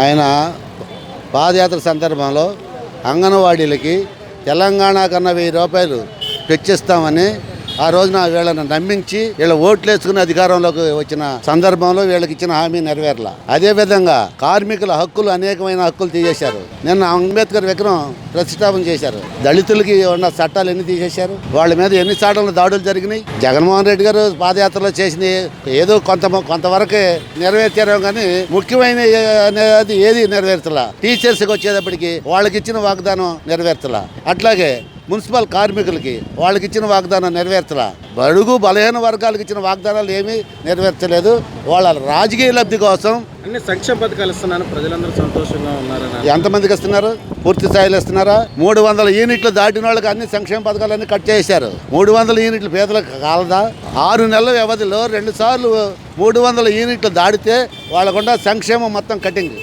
ఆయన పాదయాత్ర సందర్భంలో అంగన్వాడీలకి తెలంగాణ కన్నా 1000 రూపాయలు తెచ్చిస్తామని ఆ రోజున వీళ్ళని నమ్మించి వీళ్ళ ఓట్లు వేసుకుని అధికారంలోకి వచ్చిన సందర్భంలో వీళ్ళకి ఇచ్చిన హామీ నెరవేరల. అదేవిధంగా కార్మికుల హక్కులు, అనేకమైన హక్కులు తీసేశారు. నిన్న అంబేద్కర్ విగ్రహం ప్రతిష్టాపన చేశారు. దళితులకి ఉన్న చట్టాలు ఎన్ని తీసేశారు, వాళ్ళ మీద ఎన్ని చాటలు దాడులు జరిగినాయి. జగన్మోహన్ రెడ్డి గారు పాదయాత్రలో చేసిన ఏదో కొంతవరకే నెరవేర్చారు, కానీ ముఖ్యమైన అనేది ఏది నెరవేర్చలా. టీచర్స్కి వచ్చేటప్పటికి వాళ్ళకి ఇచ్చిన వాగ్దానం నెరవేర్చలా. అట్లాగే మున్సిపల్ కార్మికులకి వాళ్ళకి ఇచ్చిన వాగ్దానం నెరవేర్చలా. బడుగు బలహీన వర్గాలకు ఇచ్చిన వాగ్దానాలు ఏమీ నెరవేర్చలేదు. వాళ్ళ రాజకీయ లబ్ధి కోసం అన్ని సంక్షేమ పథకాలు ఇస్తున్నాను, ప్రజలందరూ సంతోషంగా ఉన్నారని. ఎంతమందికి ఇస్తున్నారు? పూర్తి స్థాయిలో ఇస్తున్నారా? 300 యూనిట్లు దాటిన వాళ్ళకి అన్ని సంక్షేమ పథకాలన్నీ కట్ చేశారు. 300 యూనిట్లు పేదలకు కాలదా? 6 నెలల వ్యవధిలో 2 సార్లు 300 యూనిట్లు దాటితే వాళ్ళకుండా సంక్షేమం మొత్తం కటింగ్.